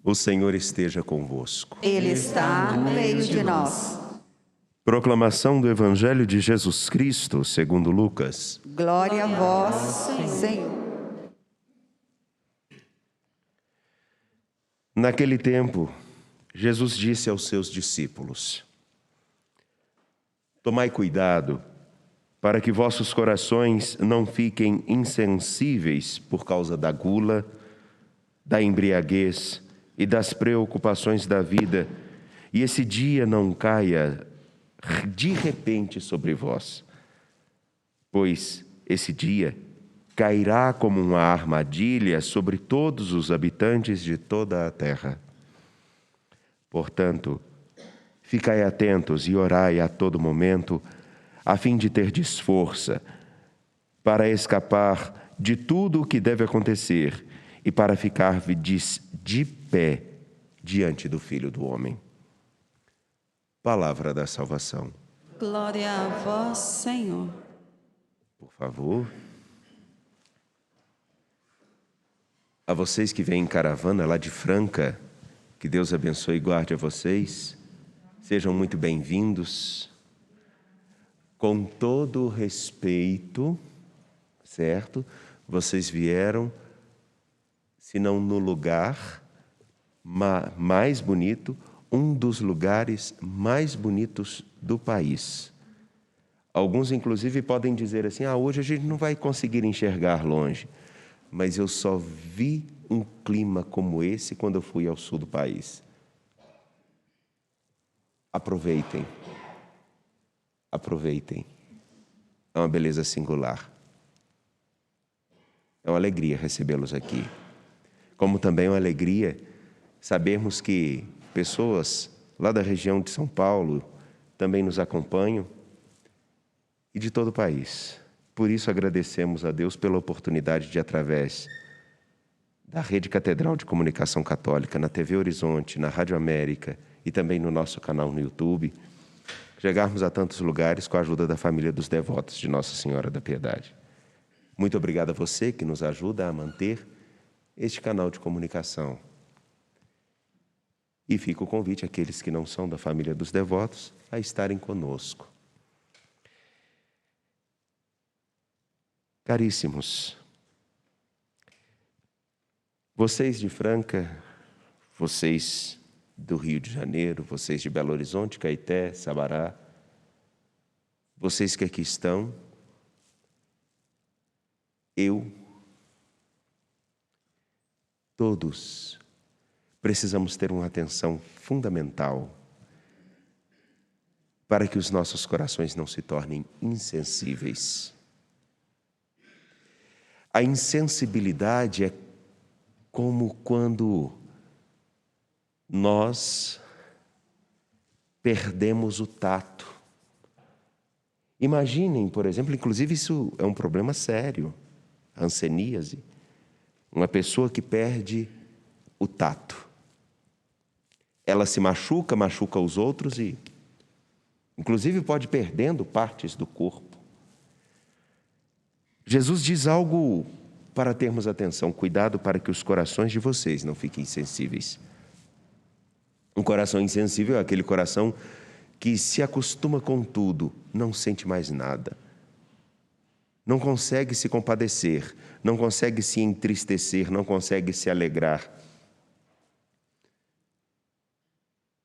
O Senhor esteja convosco. Ele está no meio de nós. Proclamação do Evangelho de Jesus Cristo, segundo Lucas. Glória a vós, Senhor. Naquele tempo, Jesus disse aos seus discípulos: Tomai cuidado para que vossos corações não fiquem insensíveis por causa da gula, da embriaguez e das preocupações da vida, e esse dia não caia de repente sobre vós, pois esse dia cairá como uma armadilha sobre todos os habitantes de toda a terra. Portanto, ficai atentos e orai a todo momento, a fim de terdes força para escapar de tudo o que deve acontecer e para ficardes de pé diante do Filho do Homem. Palavra da salvação. Glória a vós, Senhor. Por favor. A vocês que vêm em caravana lá de Franca, que Deus abençoe e guarde a vocês. Sejam muito bem-vindos. Com todo o respeito, certo? Vocês vieram, se não no lugar mais bonito, um dos lugares mais bonitos do país. Alguns, inclusive, podem dizer assim: hoje a gente não vai conseguir enxergar longe. Mas eu só vi um clima como esse quando eu fui ao sul do país. Aproveitem. Aproveitem. É uma beleza singular. É uma alegria recebê-los aqui. Como também é uma alegria sabermos que pessoas lá da região de São Paulo também nos acompanham e de todo o país. Por isso agradecemos a Deus pela oportunidade de, através da Rede Catedral de Comunicação Católica, na TV Horizonte, na Rádio América e também no nosso canal no YouTube, chegarmos a tantos lugares com a ajuda da família dos devotos de Nossa Senhora da Piedade. Muito obrigado a você que nos ajuda a manter este canal de comunicação. E fica o convite àqueles que não são da família dos devotos a estarem conosco. Caríssimos, vocês de Franca, vocês do Rio de Janeiro, vocês de Belo Horizonte, Caeté, Sabará, vocês que aqui estão, todos precisamos ter uma atenção fundamental para que os nossos corações não se tornem insensíveis. A insensibilidade é como quando nós perdemos o tato. Imaginem, por exemplo, inclusive isso é um problema sério, a hanseníase, uma pessoa que perde o tato. Ela se machuca os outros e, inclusive, pode ir perdendo partes do corpo. Jesus diz algo para termos atenção: cuidado para que os corações de vocês não fiquem insensíveis. Um coração insensível é aquele coração que se acostuma com tudo, não sente mais nada. Não consegue se compadecer, não consegue se entristecer, não consegue se alegrar.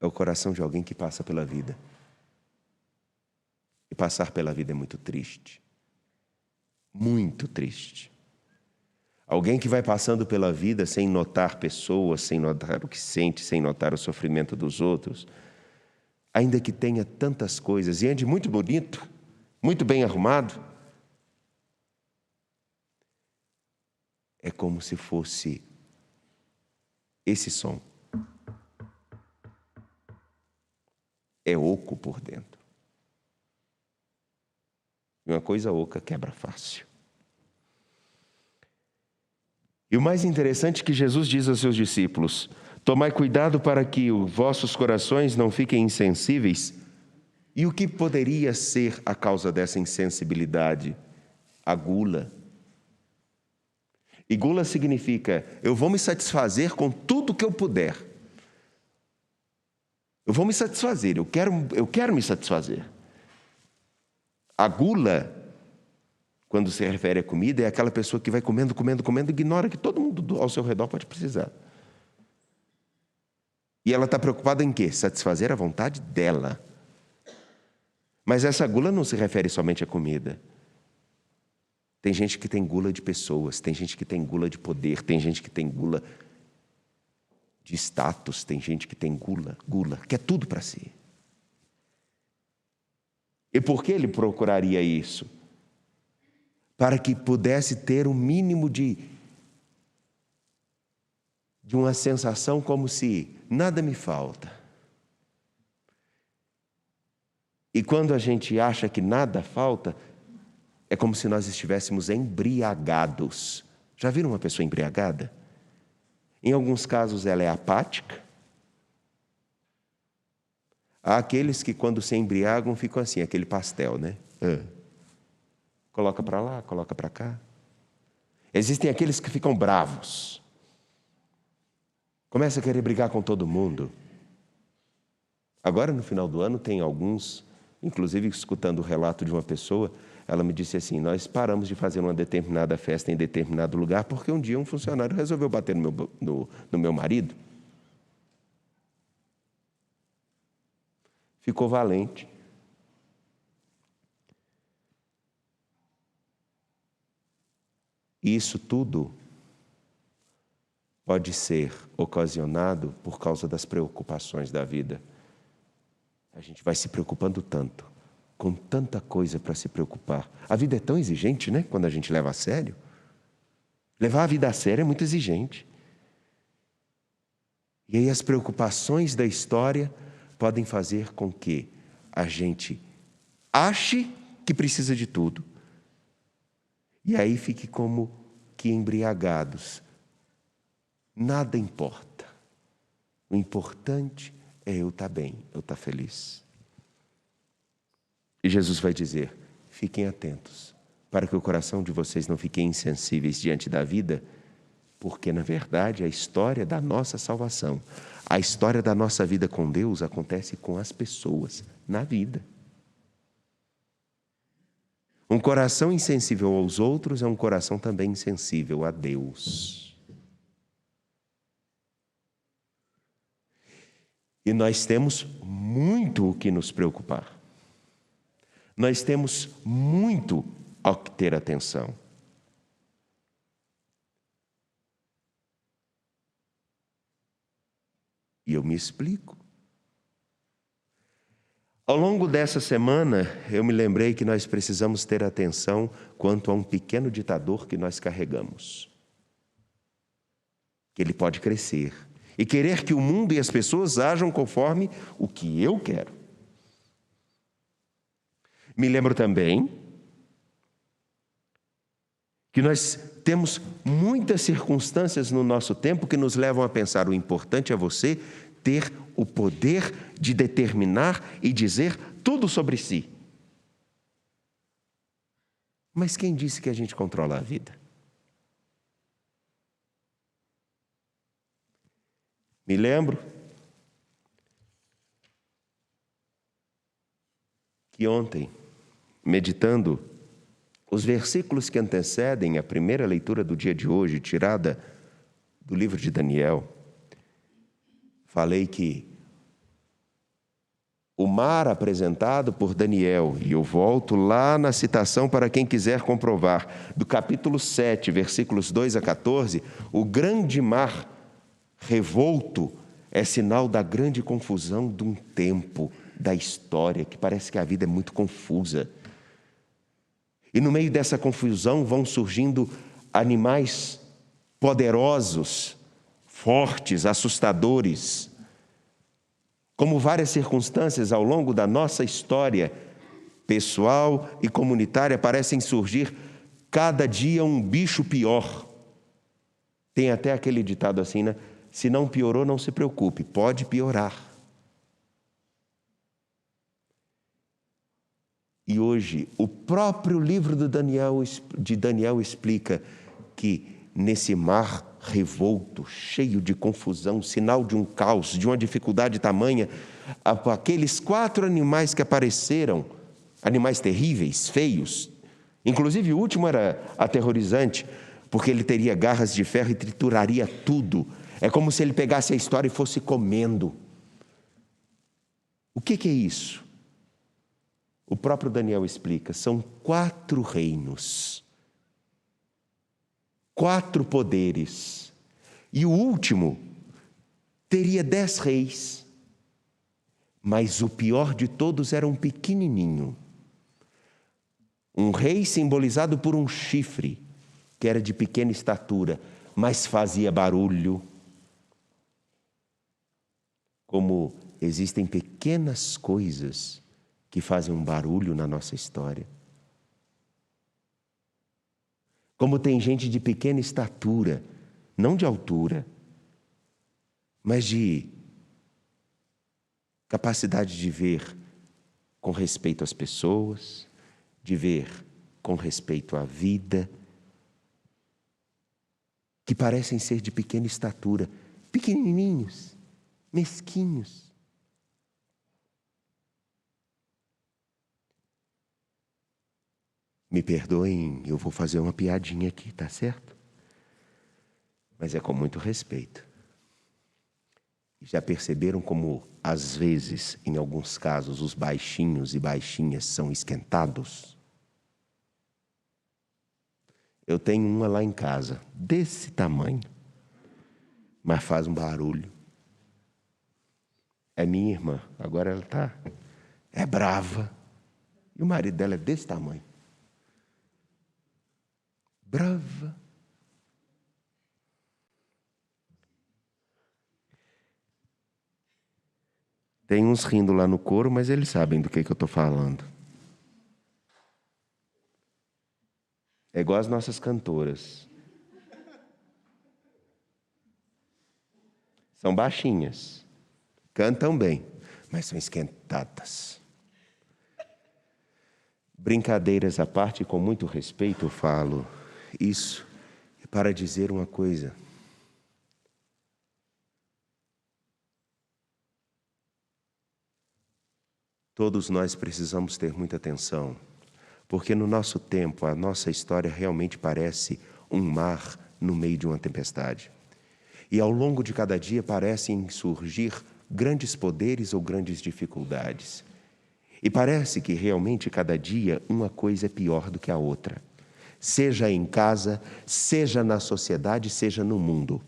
É o coração de alguém que passa pela vida. E passar pela vida é muito triste. Muito triste. Alguém que vai passando pela vida sem notar pessoas, sem notar o que sente, sem notar o sofrimento dos outros, ainda que tenha tantas coisas e ande muito bonito, muito bem arrumado, é como se fosse esse som. É oco por dentro. E uma coisa oca quebra fácil. E o mais interessante é que Jesus diz aos seus discípulos: tomai cuidado para que os vossos corações não fiquem insensíveis. E o que poderia ser a causa dessa insensibilidade? A gula. E gula significa: eu vou me satisfazer com tudo que eu puder. Eu vou me satisfazer, eu quero me satisfazer. A gula, quando se refere à comida, é aquela pessoa que vai comendo, e ignora que todo mundo ao seu redor pode precisar. E ela está preocupada em quê? Satisfazer a vontade dela. Mas essa gula não se refere somente à comida. Tem gente que tem gula de pessoas, tem gente que tem gula de poder, tem gente que tem gula de status, tem gente que tem gula, quer tudo para si. E por que ele procuraria isso? Para que pudesse ter um mínimo de uma sensação como se nada me falta. E quando a gente acha que nada falta, é como se nós estivéssemos embriagados. Já viram uma pessoa embriagada? Em alguns casos ela é apática. Há aqueles que quando se embriagam ficam assim, aquele pastel, né? Coloca para lá, coloca para cá. Existem aqueles que ficam bravos. Começa a querer brigar com todo mundo. Agora, no final do ano, tem alguns, inclusive escutando o relato de uma pessoa, ela me disse assim, nós paramos de fazer uma determinada festa em determinado lugar porque um dia um funcionário resolveu bater no meu marido. Ficou valente. E isso tudo pode ser ocasionado por causa das preocupações da vida. A gente vai se preocupando tanto, com tanta coisa para se preocupar. A vida é tão exigente, né? Quando a gente leva a sério. Levar a vida a sério é muito exigente. E aí as preocupações da história podem fazer com que a gente ache que precisa de tudo. E aí fique como que embriagados. Nada importa. O importante é eu estar bem, eu estar feliz. E Jesus vai dizer, fiquem atentos, para que o coração de vocês não fique insensíveis diante da vida, porque, na verdade, a história da nossa salvação, a história da nossa vida com Deus acontece com as pessoas, na vida. Um coração insensível aos outros é um coração também insensível a Deus. E nós temos muito o que nos preocupar. Nós temos muito ao que ter atenção. E eu me explico. Ao longo dessa semana, eu me lembrei que nós precisamos ter atenção quanto a um pequeno ditador que nós carregamos. Que ele pode crescer e querer que o mundo e as pessoas ajam conforme o que eu quero. Me lembro também que nós temos muitas circunstâncias no nosso tempo que nos levam a pensar o importante é você ter o poder de determinar e dizer tudo sobre si. Mas quem disse que a gente controla a vida? Me lembro que ontem, meditando os versículos que antecedem a primeira leitura do dia de hoje, tirada do livro de Daniel, falei que o mar apresentado por Daniel, e eu volto lá na citação para quem quiser comprovar, do capítulo 7, versículos 2 a 14, o grande mar revolto é sinal da grande confusão de um tempo, da história, que parece que a vida é muito confusa. E no meio dessa confusão vão surgindo animais poderosos, fortes, assustadores. Como várias circunstâncias ao longo da nossa história pessoal e comunitária parecem surgir cada dia um bicho pior. Tem até aquele ditado assim, né? Se não piorou, não se preocupe, pode piorar. E hoje, o próprio livro de Daniel explica que nesse mar revolto, cheio de confusão, sinal de um caos, de uma dificuldade tamanha, aqueles 4 animais que apareceram, animais terríveis, feios, inclusive o último era aterrorizante, porque ele teria garras de ferro e trituraria tudo. É como se ele pegasse a história e fosse comendo. O que é isso? O próprio Daniel explica, são 4 reinos, 4 poderes, e o último teria 10 reis, mas o pior de todos era um pequenininho, um rei simbolizado por um chifre, que era de pequena estatura, mas fazia barulho. Como existem pequenas coisas que fazem um barulho na nossa história. Como tem gente de pequena estatura, não de altura, mas de capacidade de ver com respeito às pessoas, de ver com respeito à vida, que parecem ser de pequena estatura, pequenininhos, mesquinhos. Me perdoem, eu vou fazer uma piadinha aqui, tá certo? Mas é com muito respeito. Já perceberam como, às vezes, em alguns casos, os baixinhos e baixinhas são esquentados? Eu tenho uma lá em casa, desse tamanho, mas faz um barulho. É minha irmã, agora ela é brava. E o marido dela é desse tamanho. Brava. Tem uns rindo lá no coro, mas eles sabem do que eu estou falando. É igual as nossas cantoras. São baixinhas, cantam bem, mas são esquentadas. Brincadeiras à parte, com muito respeito, eu falo isso para dizer uma coisa. Todos nós precisamos ter muita atenção, porque no nosso tempo, a nossa história realmente parece um mar no meio de uma tempestade. E ao longo de cada dia parecem surgir grandes poderes ou grandes dificuldades. E parece que realmente cada dia uma coisa é pior do que a outra. Seja em casa, seja na sociedade, seja no mundo.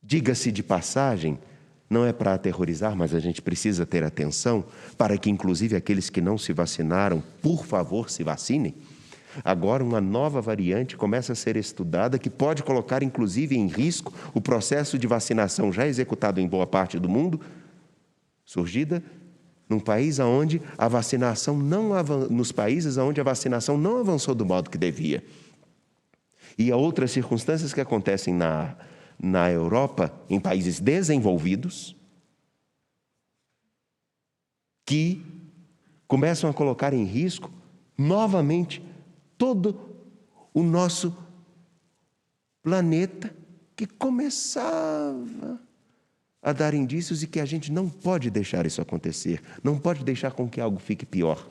Diga-se de passagem, não é para aterrorizar, mas a gente precisa ter atenção para que, inclusive, aqueles que não se vacinaram, por favor, se vacinem. Agora, uma nova variante começa a ser estudada que pode colocar, inclusive, em risco o processo de vacinação já executado em boa parte do mundo, surgida num país onde a vacinação nos países onde a vacinação não avançou do modo que devia. E há outras circunstâncias que acontecem na Europa, em países desenvolvidos, que começam a colocar em risco, novamente, todo o nosso planeta que começava a dar indícios e que a gente não pode deixar isso acontecer, não pode deixar com que algo fique pior.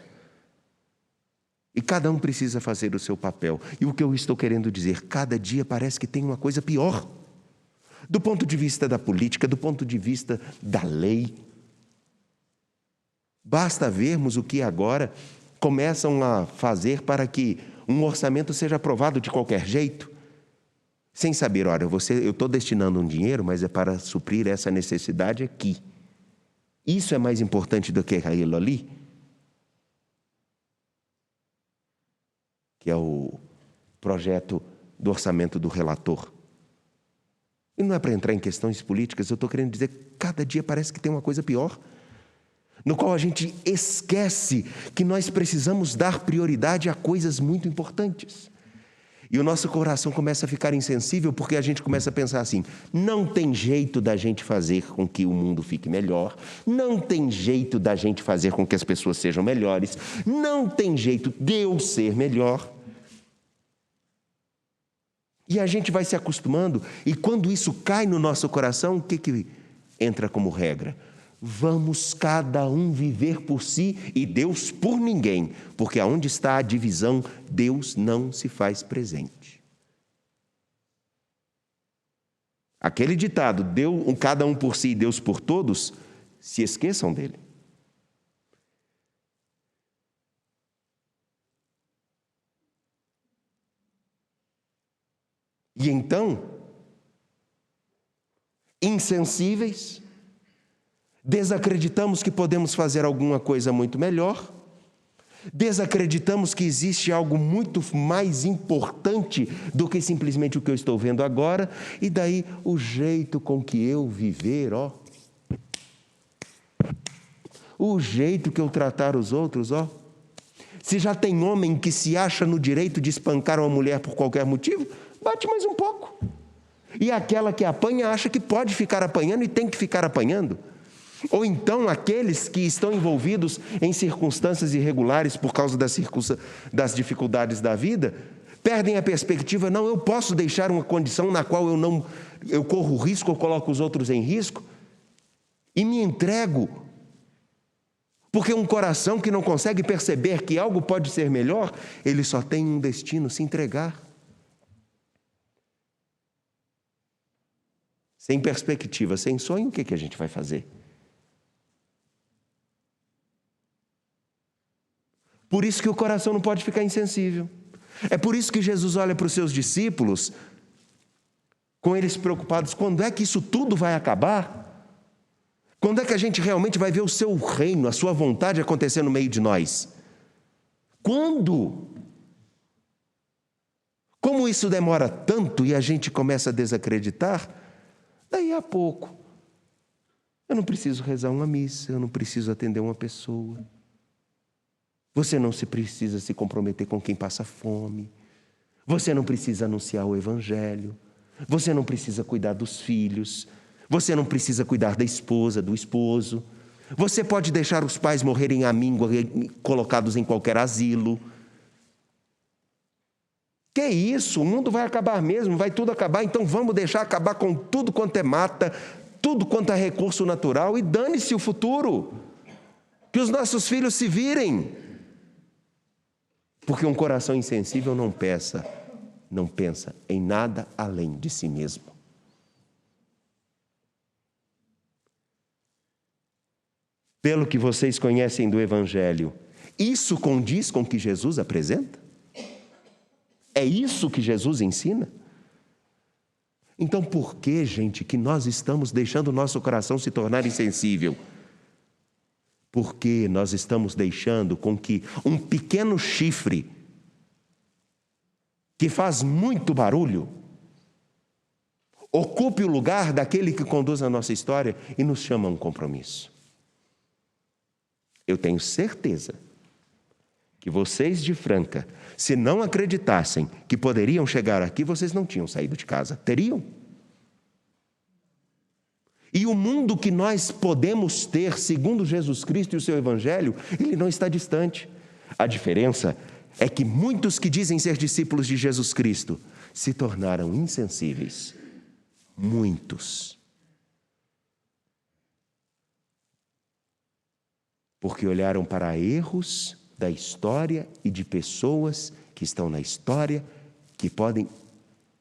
E cada um precisa fazer o seu papel. E o que eu estou querendo dizer, cada dia parece que tem uma coisa pior. Do ponto de vista da política, do ponto de vista da lei. Basta vermos o que agora começam a fazer para que um orçamento seja aprovado de qualquer jeito, sem saber, olha, eu estou destinando um dinheiro, mas é para suprir essa necessidade aqui. Isso é mais importante do que aquilo ali? Que é o projeto do orçamento do relator. E não é para entrar em questões políticas, eu estou querendo dizer que cada dia parece que tem uma coisa pior, no qual a gente esquece que nós precisamos dar prioridade a coisas muito importantes. E o nosso coração começa a ficar insensível porque a gente começa a pensar assim, não tem jeito da gente fazer com que o mundo fique melhor, não tem jeito da gente fazer com que as pessoas sejam melhores, não tem jeito de eu ser melhor. E a gente vai se acostumando, e quando isso cai no nosso coração, o que entra como regra? Vamos cada um viver por si e Deus por ninguém, porque aonde está a divisão, Deus não se faz presente. Aquele ditado, cada um por si e Deus por todos, se esqueçam dele. E então, insensíveis, desacreditamos que podemos fazer alguma coisa muito melhor, desacreditamos que existe algo muito mais importante do que simplesmente o que eu estou vendo agora, e daí o jeito com que eu viver, o jeito que eu tratar os outros, Se já tem homem que se acha no direito de espancar uma mulher por qualquer motivo, bate mais um pouco. E aquela que apanha acha que pode ficar apanhando e tem que ficar apanhando. Ou então aqueles que estão envolvidos em circunstâncias irregulares por causa das dificuldades da vida, perdem a perspectiva, não, eu posso deixar uma condição na qual eu corro risco, eu coloco os outros em risco, e me entrego. Porque um coração que não consegue perceber que algo pode ser melhor, ele só tem um destino, se entregar. Sem perspectiva, sem sonho, o que a gente vai fazer? Por isso que o coração não pode ficar insensível. É por isso que Jesus olha para os seus discípulos, com eles preocupados, quando é que isso tudo vai acabar? Quando é que a gente realmente vai ver o seu reino, a sua vontade acontecer no meio de nós? Quando? Como isso demora tanto e a gente começa a desacreditar, daí a pouco, eu não preciso rezar uma missa, eu não preciso atender uma pessoa. Você não precisa se comprometer com quem passa fome. Você não precisa anunciar o evangelho. Você não precisa cuidar dos filhos. Você não precisa cuidar da esposa, do esposo. Você pode deixar os pais morrerem à míngua, colocados em qualquer asilo. Que isso? O mundo vai acabar mesmo, vai tudo acabar, então vamos deixar acabar com tudo quanto é mata, tudo quanto é recurso natural e dane-se o futuro. Que os nossos filhos se virem. Porque um coração insensível não pensa em nada além de si mesmo. Pelo que vocês conhecem do Evangelho, isso condiz com o que Jesus apresenta? É isso que Jesus ensina? Então por que, gente, que nós estamos deixando o nosso coração se tornar insensível? Porque nós estamos deixando com que um pequeno chifre, que faz muito barulho, ocupe o lugar daquele que conduz a nossa história e nos chama a um compromisso. Eu tenho certeza que vocês de Franca, se não acreditassem que poderiam chegar aqui, vocês não tinham saído de casa. Teriam? E o mundo que nós podemos ter, segundo Jesus Cristo e o seu Evangelho, ele não está distante. A diferença é que muitos que dizem ser discípulos de Jesus Cristo se tornaram insensíveis. Muitos. Porque olharam para erros da história e de pessoas que estão na história, que podem,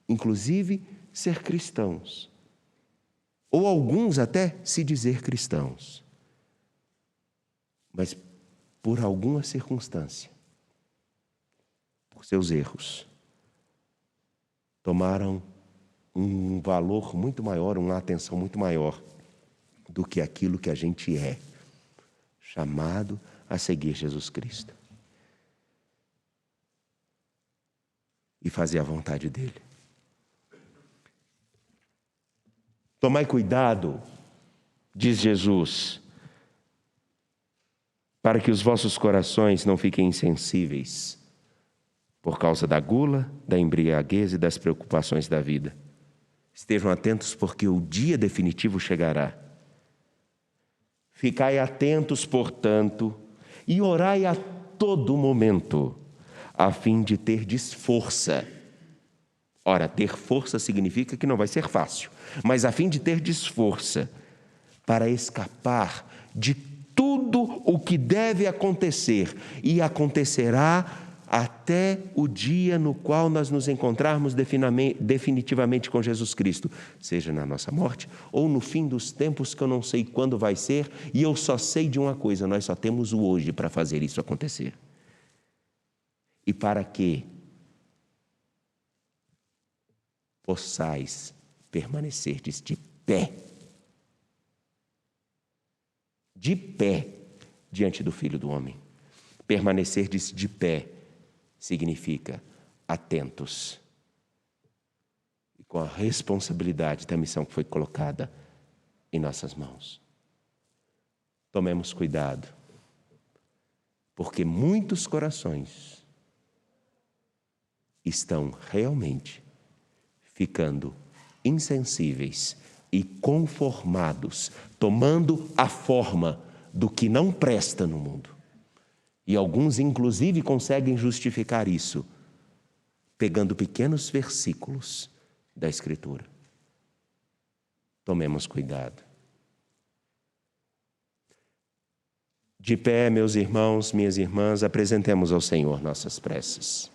inclusive, ser cristãos. Ou alguns até se dizer cristãos. Mas por alguma circunstância, por seus erros, tomaram um valor muito maior, uma atenção muito maior do que aquilo que a gente é, chamado a seguir Jesus Cristo e fazer a vontade dele. Tomai cuidado, diz Jesus, para que os vossos corações não fiquem insensíveis por causa da gula, da embriaguez e das preocupações da vida. Estejam atentos, porque o dia definitivo chegará. Ficai atentos, portanto, e orai a todo momento, a fim de terdes força Ora, ter força significa que não vai ser fácil, mas a fim de ter força para escapar de tudo o que deve acontecer, e acontecerá até o dia no qual nós nos encontrarmos definitivamente com Jesus Cristo, seja na nossa morte ou no fim dos tempos, que eu não sei quando vai ser, e eu só sei de uma coisa: nós só temos o hoje para fazer isso acontecer. E para que possais permanecerdes de pé diante do Filho do Homem. Permanecerdes de pé significa atentos e com a responsabilidade da missão que foi colocada em nossas mãos. Tomemos cuidado, porque muitos corações estão realmente ficando insensíveis e conformados, tomando a forma do que não presta no mundo. E alguns, inclusive, conseguem justificar isso pegando pequenos versículos da Escritura. Tomemos cuidado. De pé, meus irmãos, minhas irmãs, apresentemos ao Senhor nossas preces.